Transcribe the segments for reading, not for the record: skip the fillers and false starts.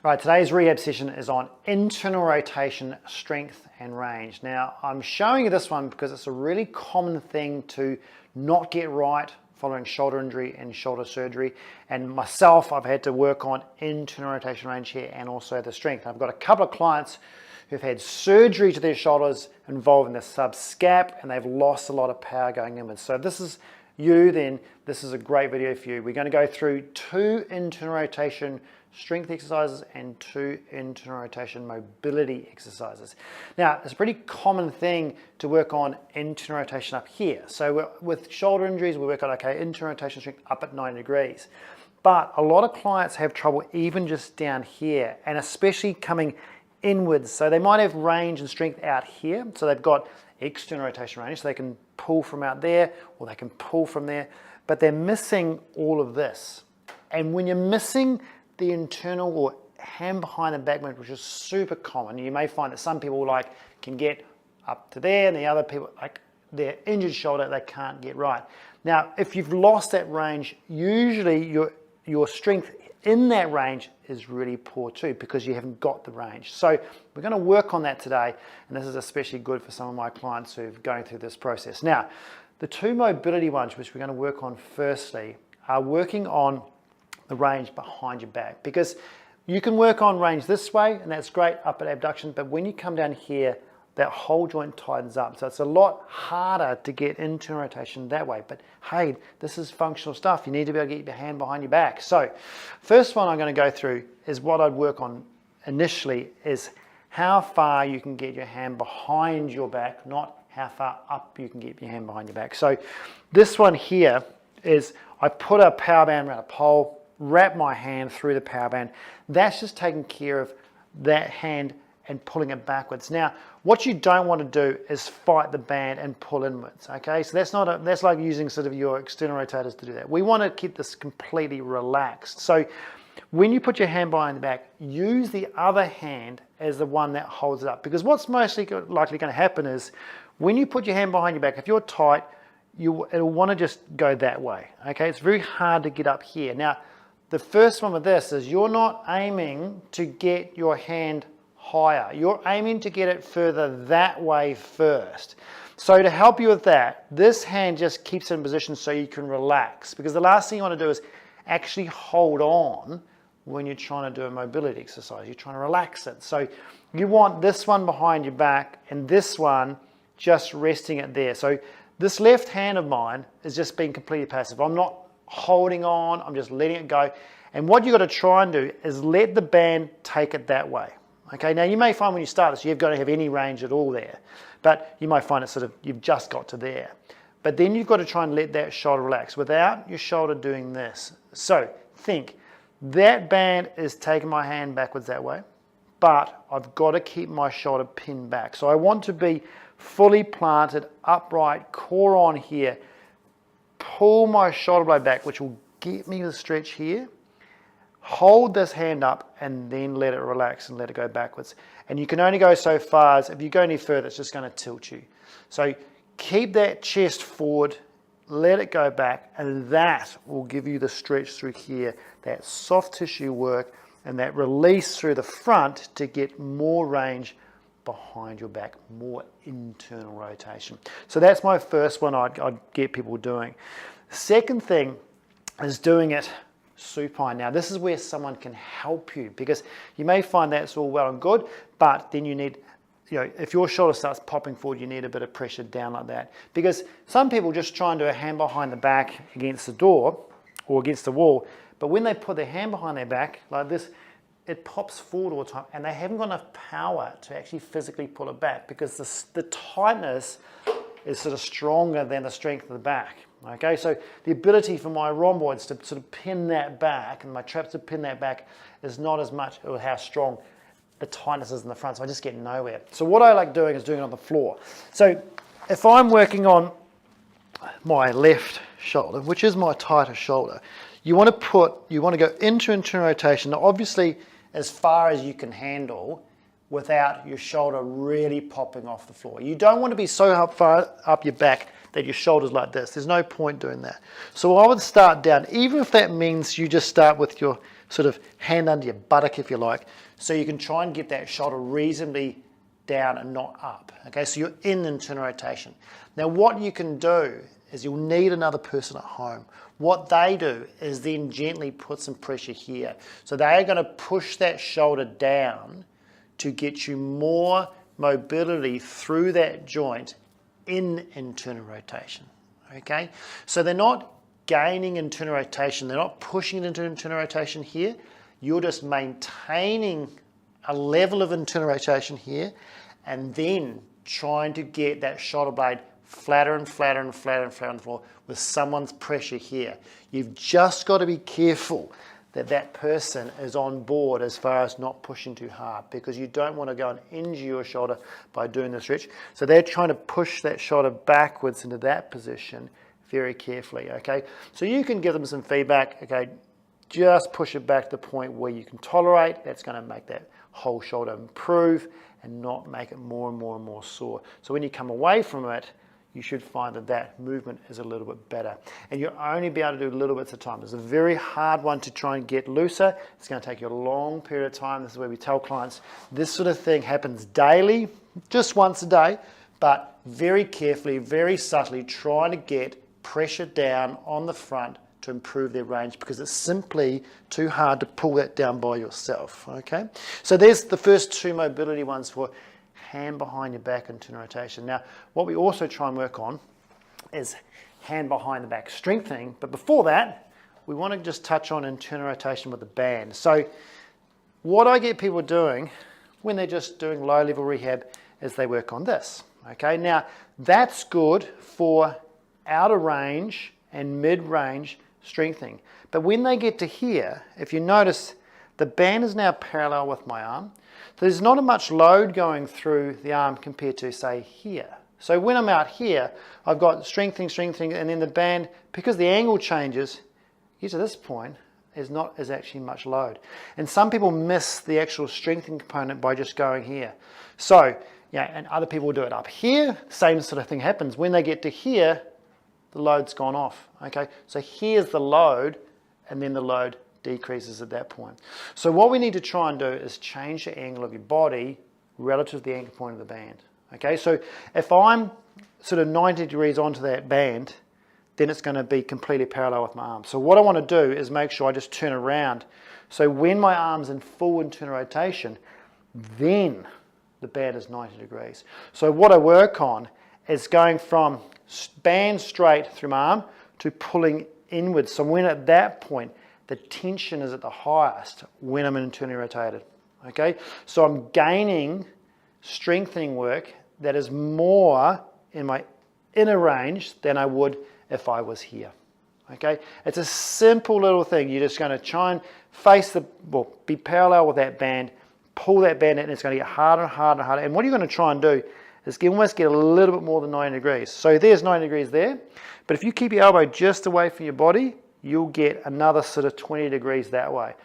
Right, today's rehab session is on internal rotation, strength and range. Now, I'm showing you this one because it's a really common thing to not get right following shoulder injury and shoulder surgery. And myself, I've had to work on internal rotation, range here and also the strength. I've got a couple of clients who've had surgery to their shoulders involving the subscap and they've lost a lot of power going inwards. So if this is you, then this is a great video for you. We're going to go through 2 internal rotation strength exercises and 2 internal rotation mobility exercises. Now, it's a pretty common thing to work on internal rotation up here. So with shoulder injuries, we work on, okay, internal rotation strength up at 90 degrees. But a lot of clients have trouble even just down here, and especially coming inwards. So they might have range and strength out here. So they've got external rotation range, so they can pull from out there, or they can pull from there, but they're missing all of this. And when you're missing the internal or hand behind the back movement, which is super common, you may find that some people can get up to there, and the other people, like their injured shoulder, they can't get right. Now, if you've lost that range, usually your strength in that range is really poor too, because you haven't got the range. So we're going to work on that today, and this is especially good for some of my clients who are going through this process. Now, the 2 mobility ones, which we're going to work on firstly, are working on the range behind your back, because you can work on range this way, and that's great up at abduction, but when you come down here, that whole joint tightens up. So it's a lot harder to get internal rotation that way. But hey, this is functional stuff. You need to be able to get your hand behind your back. So first one I'm going to go through is what I'd work on initially is how far you can get your hand behind your back, not how far up you can get your hand behind your back. So this one here is I put a power band around a pole, wrap my hand through the power band. That's just taking care of that hand and pulling it backwards. Now, what you don't want to do is fight the band and pull inwards, okay? So that's like using sort of your external rotators to do that. We want to keep this completely relaxed. So when you put your hand behind the back, use the other hand as the one that holds it up, because what's mostly likely going to happen is when you put your hand behind your back, if you're tight, it'll want to just go that way, okay? It's very hard to get up here. Now, the first one with this is you're not aiming to get your hand higher. You're aiming to get it further that way first. So to help you with that, this hand just keeps it in position so you can relax, because the last thing you want to do is actually hold on when you're trying to do a mobility exercise. You're trying to relax it. So you want this one behind your back and this one just resting it there. So this left hand of mine is just being completely passive. I'm not holding on, I'm just letting it go. And what you've got to try and do is let the band take it that way. Okay, now you may find when you start this, you've got to have any range at all there, but you might find it sort of, you've just got to there. But then you've got to try and let that shoulder relax without your shoulder doing this. So think, that band is taking my hand backwards that way, but I've got to keep my shoulder pinned back. So I want to be fully planted, upright, core on here, pull my shoulder blade back, which will get me the stretch here. Hold this hand up and then let it relax and let it go backwards. And you can only go so far as if you go any further, it's just going to tilt you. So keep that chest forward, let it go back, and that will give you the stretch through here, that soft tissue work and that release through the front to get more range behind your back, more internal rotation. So that's my first one I'd get people doing. The second thing is doing it supine. Now this is where someone can help you, because you may find that's all well and good, but then you need, if your shoulder starts popping forward, you need a bit of pressure down like that, because some people just try and do a hand behind the back against the door or against the wall, but when they put their hand behind their back like this, it pops forward all the time and they haven't got enough power to actually physically pull it back, because the tightness is sort of stronger than the strength of the back. Okay, so the ability for my rhomboids to sort of pin that back and my traps to pin that back is not as much, or how strong the tightness is in the front, so I just get nowhere. So what I like doing is doing it on the floor. So if I'm working on my left shoulder, which is my tighter shoulder, you want to go into internal rotation. Now obviously as far as you can handle without your shoulder really popping off the floor. You don't want to be so far up your back that your shoulder's like this. There's no point doing that. So I would start down, even if that means you just start with your sort of hand under your buttock, if you like, so you can try and get that shoulder reasonably down and not up. Okay, so you're in internal rotation. Now what you can do is you'll need another person at home. What they do is then gently put some pressure here. So they are going to push that shoulder down to get you more mobility through that joint in internal rotation. Okay, so they're not gaining internal rotation, they're not pushing it into internal rotation here. You're just maintaining a level of internal rotation here and then trying to get that shoulder blade flatter and flatter and flatter and flatter on the floor with someone's pressure here. You've just got to be careful that that person is on board as far as not pushing too hard, because you don't want to go and injure your shoulder by doing the stretch. So they're trying to push that shoulder backwards into that position very carefully, okay? So you can give them some feedback, okay? Just push it back to the point where you can tolerate. That's going to make that whole shoulder improve and not make it more and more and more sore. So when you come away from it, you should find that that movement is a little bit better. And you'll only be able to do little bits at a time. It's a very hard one to try and get looser. It's going to take you a long period of time. This is where we tell clients this sort of thing happens daily, just once a day, but very carefully, very subtly trying to get pressure down on the front to improve their range, because it's simply too hard to pull that down by yourself, okay? So there's the first two mobility ones for hand behind your back internal rotation. Now, what we also try and work on is hand behind the back strengthening, but before that, we want to just touch on internal rotation with the band. So what I get people doing when they're just doing low-level rehab is they work on this, okay? Now, that's good for outer range and mid-range strengthening. But when they get to here, if you notice, the band is now parallel with my arm. So there's not much load going through the arm compared to, say, here. So when I'm out here, I've got strengthening, and then the band, because the angle changes, get to this point, is actually much load. And some people miss the actual strengthening component by just going here. So, yeah, and other people do it up here, same sort of thing happens. When they get to here, the load's gone off, okay? So here's the load, and then the load decreases at that point. So what we need to try and do is change the angle of your body relative to the anchor point of the band, okay? So if I'm sort of 90 degrees onto that band, then it's going to be completely parallel with my arm. So what I want to do is make sure I just turn around. So when my arm's in full internal rotation, then the band is 90 degrees. So what I work on is going from band straight through my arm to pulling inwards. So when at that point, the tension is at the highest when I'm internally rotated, okay? So I'm gaining strengthening work that is more in my inner range than I would if I was here, okay? It's a simple little thing. You're just going to try and be parallel with that band, pull that band in, and it's going to get harder and harder and harder. And what you're going to try and do is almost get a little bit more than 90 degrees. So there's 90 degrees there, but if you keep your elbow just away from your body, you'll get another sort of 20 degrees that way.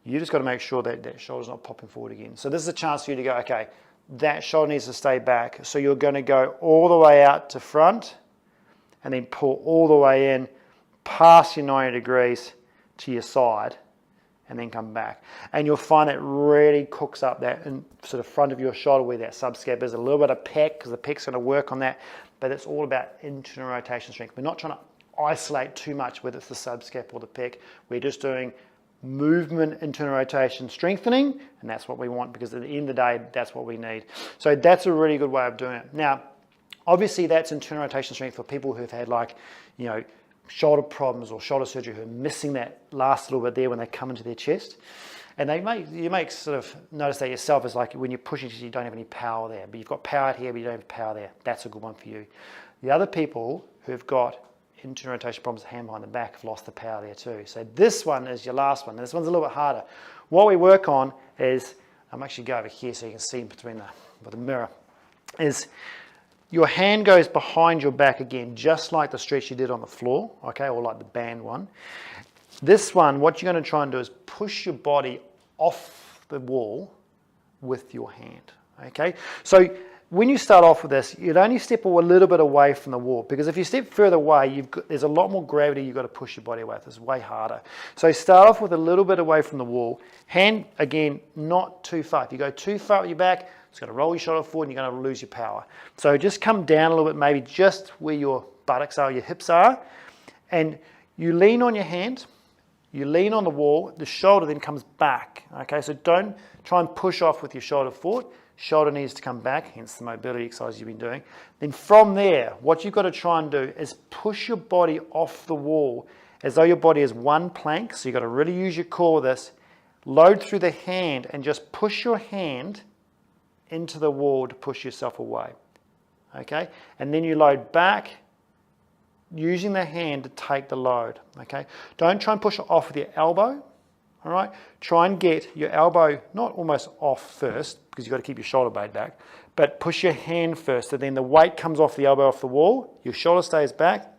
You just got to make sure that that shoulder's not popping forward again. So this is a chance for you to go, okay, that shoulder needs to stay back. So you're going to go all the way out to front and then pull all the way in past your 90 degrees to your side and then come back. And you'll find it really cooks up that in sort of front of your shoulder where that subscap is. A little bit of pec, because the pec's going to work on that, but it's all about internal rotation strength. We're not trying to isolate too much whether it's the subscap or the pec. We're just doing movement, internal rotation, strengthening, and that's what we want, because at the end of the day, that's what we need. So that's a really good way of doing it. Now, obviously that's internal rotation strength for people who've had, like, you know, shoulder problems or shoulder surgery, who are missing that last little bit there when they come into their chest. And you make sort of notice that yourself, is like when you're pushing, you don't have any power there, but you've got power here, but you don't have power there. That's a good one for you. The other people who've got internal rotation problems, hand behind the back, have lost the power there too. So this one is your last one. This one's a little bit harder. What we work on is, I'm actually go over here so you can see between the mirror, is your hand goes behind your back again, just like the stretch you did on the floor, okay, or like the band one. This one, what you're going to try and do is push your body off the wall with your hand, okay? So when you start off with this, you'd only step a little bit away from the wall, because if you step further away, there's a lot more gravity you've got to push your body away with. It's way harder. So start off with a little bit away from the wall. Hand, again, not too far. If you go too far with your back, it's going to roll your shoulder forward and you're going to lose your power. So just come down a little bit, maybe just where your buttocks are, your hips are, and you lean on your hand, you lean on the wall, the shoulder then comes back. Okay, so don't try and push off with your shoulder forward. Shoulder needs to come back, hence the mobility exercise you've been doing. Then from there, what you've got to try and do is push your body off the wall as though your body is one plank. So you've got to really use your core with this. Load through the hand and just push your hand into the wall to push yourself away. Okay, and then you load back using the hand to take the load. Okay, don't try and push it off with your elbow. All right, try and get your elbow not almost off first, because you've got to keep your shoulder blade back, but push your hand first, so then the weight comes off the elbow off the wall, your shoulder stays back,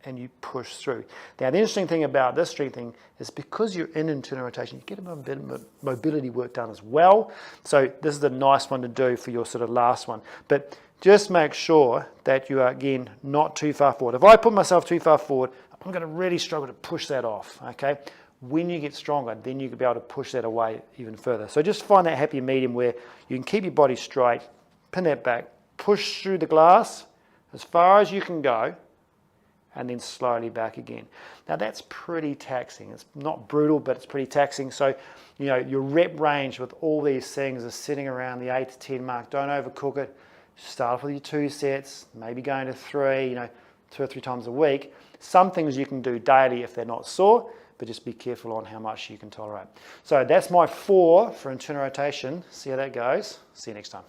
and you push through. Now, the interesting thing about this strengthening is because you're in internal rotation, you get a bit of mobility work done as well. So this is a nice one to do for your sort of last one. But just make sure that you are, again, not too far forward. If I put myself too far forward, I'm going to really struggle to push that off, okay? When you get stronger, then you can be able to push that away even further. So just find that happy medium where you can keep your body straight, pin that back, push through the glass as far as you can go, and then slowly back again. Now that's pretty taxing. It's not brutal, but it's pretty taxing. So, you know, your rep range with all these things is sitting around the 8 to 10 mark. Don't overcook it. Start off with your 2 sets, maybe going to 3, you know, 2 or 3 times a week. Some things you can do daily if they're not sore, but just be careful on how much you can tolerate. So that's my 4 for internal rotation. See how that goes. See you next time.